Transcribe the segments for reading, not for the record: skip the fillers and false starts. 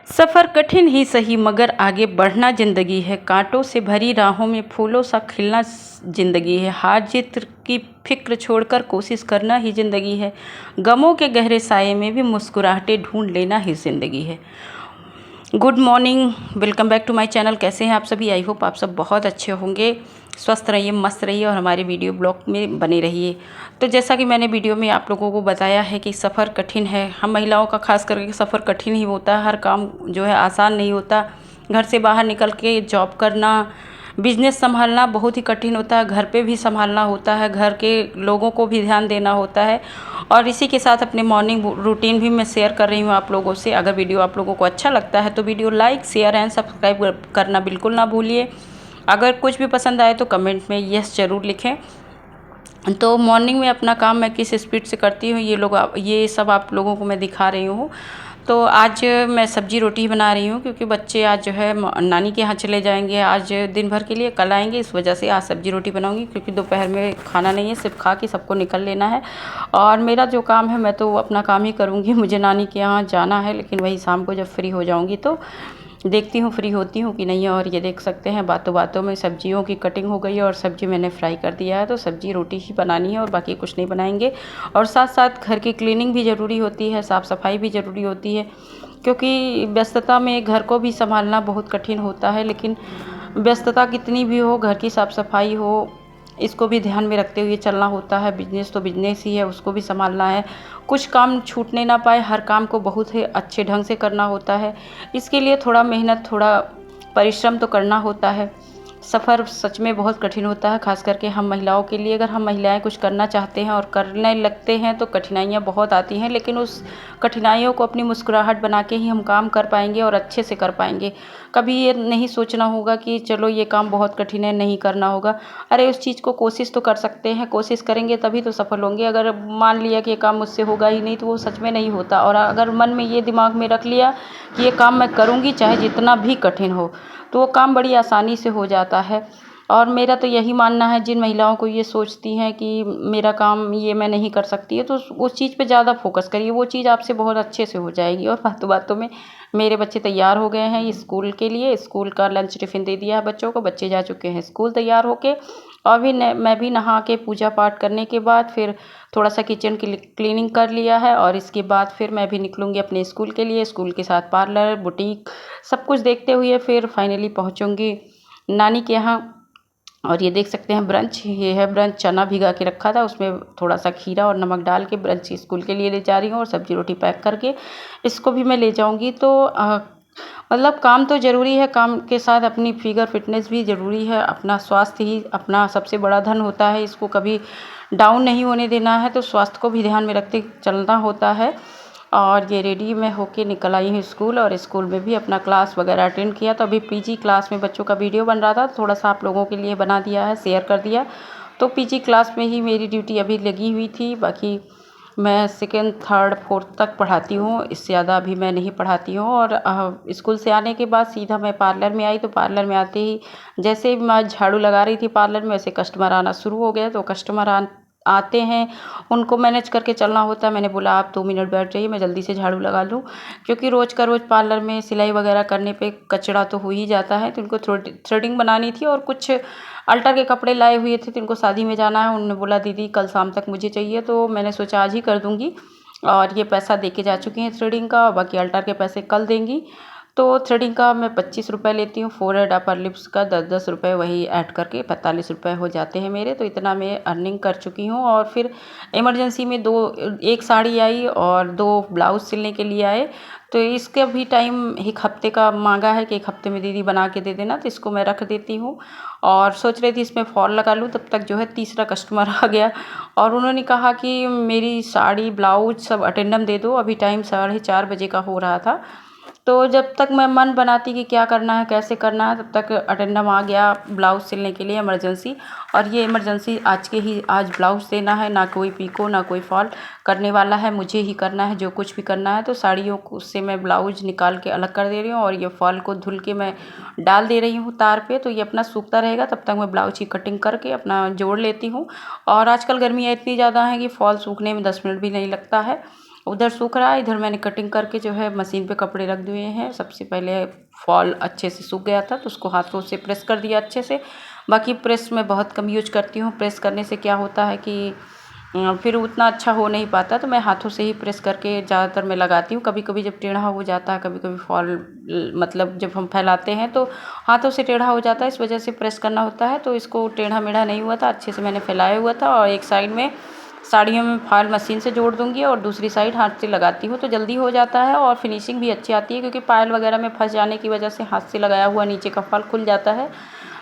सफ़र कठिन ही सही मगर आगे बढ़ना ज़िंदगी है। कांटों से भरी राहों में फूलों सा खिलना ज़िंदगी है। हार जीत की फिक्र छोड़कर कोशिश करना ही ज़िंदगी है। गमों के गहरे साये में भी मुस्कुराहटें ढूंढ लेना ही ज़िंदगी है। Good morning, welcome back to my channel. कैसे हैं आप सभी? आई होप आप सब बहुत अच्छे होंगे, स्वस्थ रहिए, मस्त रहिए और हमारे वीडियो ब्लॉग में बने रहिए। तो जैसा कि मैंने वीडियो में आप लोगों को बताया है कि सफ़र कठिन है। हम महिलाओं का खास करके सफ़र कठिन ही होता है। हर काम जो है आसान नहीं होता। घर से बाहर निकल के जॉब करना, बिजनेस संभालना बहुत ही कठिन होता है। घर पे भी संभालना होता है, घर के लोगों को भी ध्यान देना होता है। और इसी के साथ अपने मॉर्निंग रूटीन भी मैं शेयर कर रही हूँ आप लोगों से। अगर वीडियो आप लोगों को अच्छा लगता है तो video like, share and subscribe करना बिल्कुल ना भूलिए। अगर कुछ भी पसंद आए तो कमेंट में यस ज़रूर लिखें। तो मॉर्निंग में अपना काम मैं किस स्पीड से करती हूँ ये सब आप लोगों को मैं दिखा रही हूँ। तो आज मैं सब्जी रोटी बना रही हूँ क्योंकि बच्चे आज जो है नानी के यहाँ चले जाएंगे आज दिन भर के लिए, कल आएंगे। इस वजह से आज सब्जी रोटी बनाऊंगी क्योंकि दोपहर में खाना नहीं है, सिर्फ खा के सबको निकल लेना है। और मेरा जो काम है मैं तो अपना काम ही करूँगी। मुझे नानी के यहाँ जाना है, लेकिन वही शाम को जब फ्री हो जाऊँगी तो देखती हूँ फ्री होती हूँ कि नहीं। और ये देख सकते हैं बातों बातों में सब्जियों की कटिंग हो गई है और सब्जी मैंने फ्राई कर दिया है। तो सब्जी रोटी ही बनानी है और बाकी कुछ नहीं बनाएंगे। और साथ साथ घर की क्लीनिंग भी ज़रूरी होती है, साफ़ सफाई भी ज़रूरी होती है क्योंकि व्यस्तता में घर को भी संभालना बहुत कठिन होता है। लेकिन व्यस्तता कितनी भी हो, घर की साफ़ सफाई हो, इसको भी ध्यान में रखते हुए चलना होता है। बिजनेस तो बिजनेस ही है, उसको भी संभालना है। कुछ काम छूटने ना पाए, हर काम को बहुत ही अच्छे ढंग से करना होता है। इसके लिए थोड़ा मेहनत, थोड़ा परिश्रम तो करना होता है। सफ़र सच में बहुत कठिन होता है, खास करके हम महिलाओं के लिए। अगर हम महिलाएं कुछ करना चाहते हैं और करने लगते हैं तो कठिनाइयाँ बहुत आती हैं, लेकिन उस कठिनाइयों को अपनी मुस्कुराहट बना के ही हम काम कर पाएंगे और अच्छे से कर पाएंगे। कभी ये नहीं सोचना होगा कि चलो ये काम बहुत कठिन है, नहीं करना होगा। अरे उस चीज़ को कोशिश तो कर सकते हैं, कोशिश करेंगे तभी तो सफल होंगे। अगर मान लिया कि ये काम मुझसे होगा ही नहीं तो वो सच में नहीं होता। और अगर मन में ये दिमाग में रख लिया कि ये काम मैं करूँगी चाहे जितना भी कठिन हो, तो वो काम बड़ी आसानी से हो जाता है। और मेरा तो यही मानना है, जिन महिलाओं को ये सोचती हैं कि मेरा काम ये मैं नहीं कर सकती है, तो उस चीज़ पे ज़्यादा फोकस करिए, वो चीज़ आपसे बहुत अच्छे से हो जाएगी। और बातों बातों में मेरे बच्चे तैयार हो गए हैं स्कूल के लिए। स्कूल का लंच टिफ़िन दे दिया है बच्चों को, बच्चे जा चुके हैं स्कूल तैयार होके। और भी मैं भी नहा के पूजा पाठ करने के बाद फिर थोड़ा सा किचन की क्लीनिंग कर लिया है। और इसके बाद फिर मैं भी निकलूँगी अपने स्कूल के लिए। स्कूल के साथ पार्लर, बुटीक सब कुछ देखते हुए फिर फाइनली पहुँचूँगी नानी के यहाँ। और ये देख सकते हैं ब्रंच, ये है ब्रंच। चना भिगा के रखा था, उसमें थोड़ा सा खीरा और नमक डाल के ब्रंच स्कूल के लिए ले जा रही हूँ। और सब्जी रोटी पैक करके इसको भी मैं ले जाऊँगी। तो मतलब काम तो ज़रूरी है, काम के साथ अपनी फिगर फिटनेस भी ज़रूरी है। अपना स्वास्थ्य ही अपना सबसे बड़ा धन होता है, इसको कभी डाउन नहीं होने देना है। तो स्वास्थ्य को भी ध्यान में रखते चलना होता है। और ये रेडी मैं होके निकल आई हूँ स्कूल। और स्कूल में भी अपना क्लास वगैरह अटेंड किया। तो अभी पीजी क्लास में बच्चों का वीडियो बन रहा था, थोड़ा सा आप लोगों के लिए बना दिया है, शेयर कर दिया। तो पीजी क्लास में ही मेरी ड्यूटी अभी लगी हुई थी। बाकी मैं सेकेंड, थर्ड, फोर्थ तक पढ़ाती हूँ, इससे ज़्यादा अभी मैं नहीं पढ़ाती हूँ। और स्कूल से आने के बाद सीधा मैं पार्लर में आई। तो पार्लर में आते ही जैसे मैं झाड़ू लगा रही थी पार्लर में, वैसे कस्टमर आना शुरू हो गया। तो कस्टमर आते हैं, उनको मैनेज करके चलना होता है। मैंने बोला आप 2 मिनट बैठ जाइए, मैं जल्दी से झाड़ू लगा लूँ, क्योंकि रोज़ का रोज़ पार्लर में सिलाई वगैरह करने पे कचरा तो हो ही जाता है। तो उनको थ्रेडिंग बनानी थी और कुछ अल्टर के कपड़े लाए हुए थे, तो इनको शादी में जाना है। उन्होंने बोला दीदी कल शाम तक मुझे चाहिए, तो मैंने सोचा आज ही कर दूँगी। और ये पैसा दे के जा चुकी हैं थ्रेडिंग का, बाकी अल्टर के पैसे कल देंगी। तो थ्रेडिंग का मैं 25 रुपये लेती हूँ, फोरहेड अपर लिप्स का 10-10 रुपये, वही ऐड करके 45 रुपये हो जाते हैं मेरे। तो इतना मैं अर्निंग कर चुकी हूँ। और फिर इमरजेंसी में एक साड़ी आई और 2 ब्लाउज सिलने के लिए आए। तो इसका भी टाइम एक हफ्ते का मांगा है कि एक हफ्ते में दीदी बना के दे देना, तो इसको मैं रख देती हूँ। और सोच रही थी इसमें फॉल लगा लूँ, तब तक जो है तीसरा कस्टमर आ गया। और उन्होंने कहा कि मेरी साड़ी ब्लाउज सब अटेंडम दे दो। अभी टाइम 4:30 बजे का हो रहा था। तो जब तक मैं मन बनाती कि क्या करना है, कैसे करना है, तब तक अटेंडम आ गया ब्लाउज़ सिलने के लिए इमरजेंसी। और ये इमरजेंसी आज ब्लाउज़ देना है, ना कोई पीको ना कोई फॉल करने वाला है, मुझे ही करना है जो कुछ भी करना है। तो साड़ियों को उससे मैं ब्लाउज़ निकाल के अलग कर दे रही हूँ और ये फॉल को धुल के मैं डाल दे रही हूँ तार पे। तो ये अपना सूखता रहेगा, तब तक मैं ब्लाउज़ की कटिंग करके अपना जोड़ लेती हूँ। और आजकल गर्मियाँ इतनी ज़्यादा हैं कि फॉल सूखने में 10 मिनट भी नहीं लगता है। उधर सूख रहा है, इधर मैंने कटिंग करके जो है मशीन पे कपड़े रख दिए हैं। सबसे पहले फॉल अच्छे से सूख गया था तो उसको हाथों से प्रेस कर दिया अच्छे से। बाकी प्रेस मैं बहुत कम यूज करती हूँ, प्रेस करने से क्या होता है कि फिर उतना अच्छा हो नहीं पाता, तो मैं हाथों से ही प्रेस करके ज़्यादातर मैं लगाती हूँ। कभी कभी जब टेढ़ा हो जाता है, कभी कभी फॉल मतलब जब हम फैलाते हैं तो हाथों से टेढ़ा हो जाता है, इस वजह से प्रेस करना होता है। तो इसको टेढ़ा मेढ़ा नहीं हुआ था, अच्छे से मैंने फैलाया हुआ था। और एक साइड में साड़ियों में फॉल मशीन से जोड़ दूंगी और दूसरी साइड हाथ से लगाती हूँ, तो जल्दी हो जाता है और फिनिशिंग भी अच्छी आती है। क्योंकि पायल वगैरह में फंस जाने की वजह से हाथ से लगाया हुआ नीचे का फॉल खुल जाता है,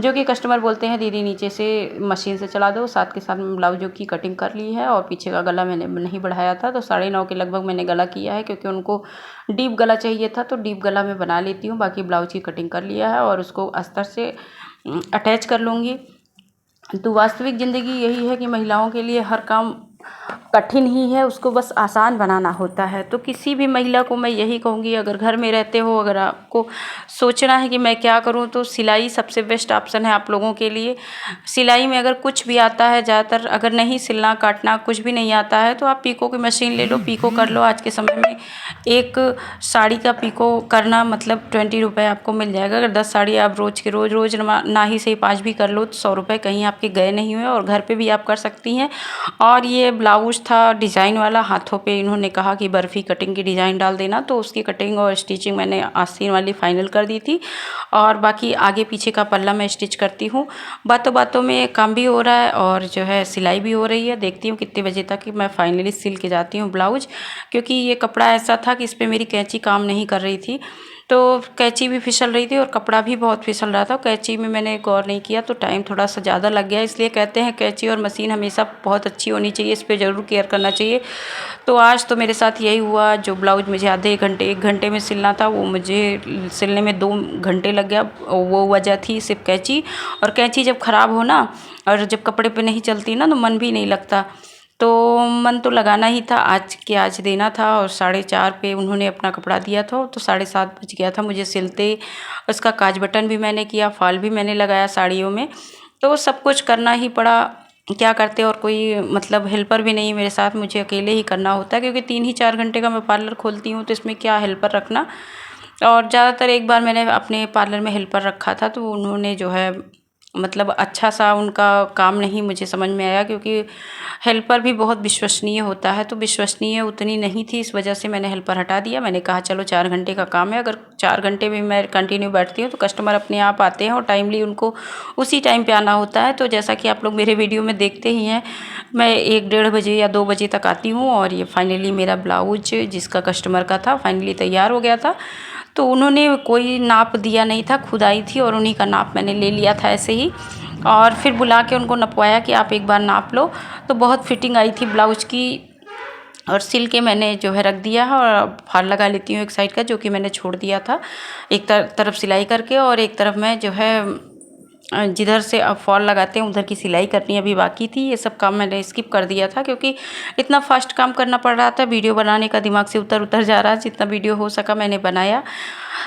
जो कि कस्टमर बोलते हैं दीदी नीचे से मशीन से चला दो। साथ के साथ ब्लाउजों की कटिंग कर ली है और पीछे का गला मैंने नहीं बढ़ाया था, तो 9.5 के लगभग मैंने गला किया है, क्योंकि उनको डीप गला चाहिए था, तो डीप गला मैं बना लेती हूँ। बाकी ब्लाउज की कटिंग कर लिया है और उसको अस्तर से अटैच कर लूँगी। तो वास्तविक ज़िंदगी यही है कि महिलाओं के लिए हर काम कठिन ही है, उसको बस आसान बनाना होता है। तो किसी भी महिला को मैं यही कहूँगी, अगर घर में रहते हो, अगर आपको सोचना है कि मैं क्या करूँ, तो सिलाई सबसे बेस्ट ऑप्शन है आप लोगों के लिए। सिलाई में अगर कुछ भी आता है, ज़्यादातर अगर नहीं सिलना काटना कुछ भी नहीं आता है, तो आप पीको की मशीन ले लो, पीको कर लो। आज के समय में एक साड़ी का पीको करना मतलब 20 रुपये आपको मिल जाएगा। अगर 10 साड़ी आप रोज़ के रोज़ ना ही सही 5 भी कर लो तो 100 रुपये कहीं आपके गए नहीं हुए, और घर पे भी आप कर सकती हैं। और ये ब्लाउज था डिज़ाइन वाला, हाथों पे इन्होंने कहा कि बर्फ़ी कटिंग की डिज़ाइन डाल देना, तो उसकी कटिंग और स्टिचिंग मैंने आस्तीन वाली फाइनल कर दी थी। और बाकी आगे पीछे का पल्ला मैं स्टिच करती हूँ। बातों बातों में काम भी हो रहा है और जो है सिलाई भी हो रही है। देखती हूँ कितने बजे तक कि मैं फाइनली सिल के जाती हूँ ब्लाउज, क्योंकि ये कपड़ा ऐसा था कि इस पर मेरी कैंची काम नहीं कर रही थी, तो कैंची भी फिसल रही थी और कपड़ा भी बहुत फिसल रहा था। कैंची में मैंने गौर नहीं किया तो टाइम थोड़ा सा ज़्यादा लग गया। इसलिए कहते हैं कैंची और मशीन हमेशा बहुत अच्छी होनी चाहिए, इस पे ज़रूर केयर करना चाहिए। तो आज तो मेरे साथ यही हुआ, जो ब्लाउज मुझे आधे एक घंटे में सिलना था वो मुझे सिलने में 2 घंटे लग गया। वो वजह थी सिर्फ कैंची, और कैंची जब ख़राब हो ना और जब कपड़े पे नहीं चलती ना तो मन भी नहीं लगता। तो मन तो लगाना ही था, आज देना था। और 4:30 पे उन्होंने अपना कपड़ा दिया था, तो 7:30 बज गया था मुझे सिलते। उसका काज बटन भी मैंने किया, फॉल भी मैंने लगाया साड़ियों में, तो सब कुछ करना ही पड़ा। क्या करते, और कोई मतलब हेल्पर भी नहीं मेरे साथ, मुझे अकेले ही करना होता है, क्योंकि 3 ही 4 घंटे का मैं पार्लर खोलती हूँ, तो इसमें क्या हेल्पर रखना। और ज़्यादातर एक बार मैंने अपने पार्लर में हेल्पर रखा था, तो उन्होंने जो है मतलब अच्छा सा उनका काम नहीं मुझे समझ में आया, क्योंकि हेल्पर भी बहुत विश्वसनीय होता है, तो विश्वसनीय उतनी नहीं थी, इस वजह से मैंने हेल्पर हटा दिया। मैंने कहा चलो 4 घंटे का काम है, अगर 4 घंटे भी मैं कंटिन्यू बैठती हूँ तो कस्टमर अपने आप आते हैं और टाइमली उनको उसी टाइम पे आना होता है। तो जैसा कि आप लोग मेरे वीडियो में देखते ही हैं, मैं 1 डेढ़ बजे या 2 बजे तक आती हूँ। और ये फाइनली मेरा ब्लाउज जिसका कस्टमर का था फाइनली तैयार हो गया था। तो उन्होंने कोई नाप दिया नहीं था, खुद आई थी और उन्हीं का नाप मैंने ले लिया था ऐसे ही, और फिर बुला के उनको नपवाया कि आप एक बार नाप लो। तो बहुत फिटिंग आई थी ब्लाउज की, और सिल के मैंने जो है रख दिया है। और फॉल लगा लेती हूँ एक साइड का, जो कि मैंने छोड़ दिया था एक तरफ सिलाई करके, और एक तरफ मैं जो है जिधर से अब फॉल लगाते हैं उधर की सिलाई करनी अभी बाकी थी। ये सब काम मैंने स्किप कर दिया था, क्योंकि इतना फास्ट काम करना पड़ रहा था, वीडियो बनाने का दिमाग से उतर जा रहा है। जितना वीडियो हो सका मैंने बनाया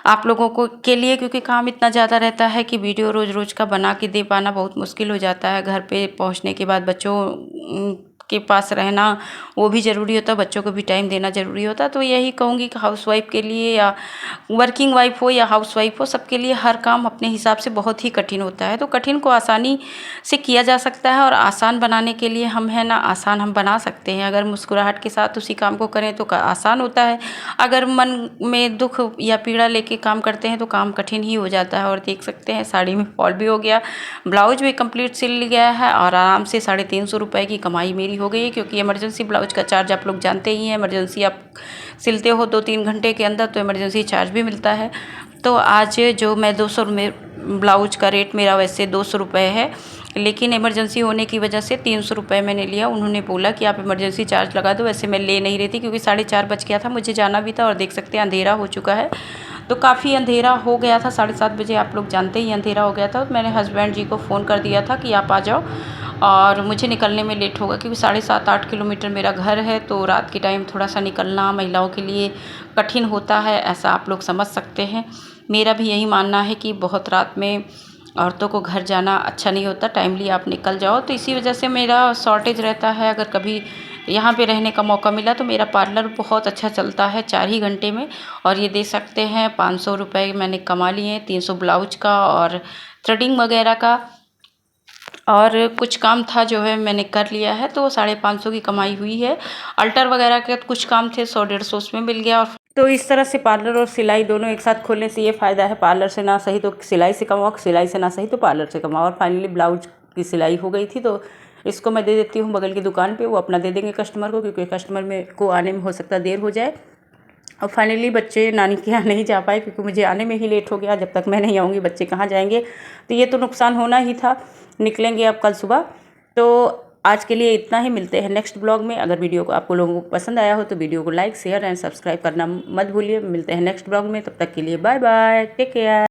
आप लोगों को के लिए, क्योंकि काम इतना ज़्यादा रहता है कि वीडियो रोज़ का बना के दे पाना बहुत मुश्किल हो जाता है। घर पे पहुंचने के बाद बच्चों के पास रहना वो भी ज़रूरी होता है, बच्चों को भी टाइम देना ज़रूरी होता है। तो यही कहूँगी कि हाउसवाइफ के लिए या वर्किंग वाइफ हो या हाउसवाइफ हो, सबके लिए हर काम अपने हिसाब से बहुत ही कठिन होता है। तो कठिन को आसानी से किया जा सकता है, और आसान बनाने के लिए हम है ना, आसान हम बना सकते हैं। अगर मुस्कुराहट के साथ उसी काम को करें तो आसान होता है, अगर मन में दुख या पीड़ा लेके काम करते हैं तो काम कठिन ही हो जाता है। और देख सकते हैं साड़ी में फॉल भी हो गया, ब्लाउज भी कंप्लीट सिल गया है, और आराम से 350 रुपये की कमाई मेरी हो गई है। क्योंकि इमरजेंसी ब्लाउज का चार्ज आप लोग जानते ही हैं, इमरजेंसी आप सिलते हो 2-3 घंटे के अंदर तो इमरजेंसी चार्ज भी मिलता है। तो आज जो मैं 200 में ब्लाउज का रेट मेरा वैसे 200 रुपये है, लेकिन इमरजेंसी होने की वजह से 300 रुपये मैंने लिया। उन्होंने बोला कि आप इमरजेंसी चार्ज लगा दो, वैसे मैं ले नहीं रही थी, क्योंकि 4:30 बज गया था, मुझे जाना भी था। और देख सकते हैं अंधेरा हो चुका है, तो काफ़ी अंधेरा हो गया था। 7:30 बजे आप लोग जानते ही अंधेरा हो गया था। तो मैंने हस्बैंड जी को फ़ोन कर दिया था कि आप आ जाओ, और मुझे निकलने में लेट होगा, क्योंकि 7.5-8 किलोमीटर मेरा घर है। तो रात के टाइम थोड़ा सा निकलना महिलाओं के लिए कठिन होता है, ऐसा आप लोग समझ सकते हैं। मेरा भी यही मानना है कि बहुत रात में औरतों को घर जाना अच्छा नहीं होता, टाइमली आप निकल जाओ। तो इसी वजह से मेरा शॉर्टेज रहता है। अगर कभी यहाँ पे रहने का मौका मिला तो मेरा पार्लर बहुत अच्छा चलता है 4 ही घंटे में। और ये देख सकते हैं 500 रुपये मैंने कमा लिए, 300 ब्लाउज का और थ्रेडिंग वगैरह का, और कुछ काम था जो है मैंने कर लिया है, तो 550 की कमाई हुई है। अल्टर वगैरह के कुछ काम थे 100-150 उसमें मिल गया। और तो इस तरह से पार्लर और सिलाई दोनों एक साथ खोलने से ये फ़ायदा है, पार्लर से ना सही तो सिलाई से कमाओ, सिलाई से ना सही तो पार्लर से कमाओ। और फाइनली ब्लाउज की सिलाई हो गई थी, तो इसको मैं दे देती हूँ बगल की दुकान पे, वो अपना दे देंगे कस्टमर को, क्योंकि कस्टमर में को आने में हो सकता देर हो जाए। और फाइनली बच्चे नानी के यहाँ नहीं जा पाए, क्योंकि मुझे आने में ही लेट हो गया। जब तक मैं नहीं आऊँगी बच्चे कहाँ जाएंगे, तो ये तो नुकसान होना ही था। निकलेंगे अब कल सुबह। तो आज के लिए इतना ही, मिलते हैं नेक्स्ट ब्लॉग में। अगर वीडियो को आपको लोगों को पसंद आया हो तो वीडियो को लाइक शेयर एंड सब्सक्राइब करना मत भूलिए। मिलते हैं नेक्स्ट ब्लॉग में, तब तक के लिए बाय बाय, टेक केयर।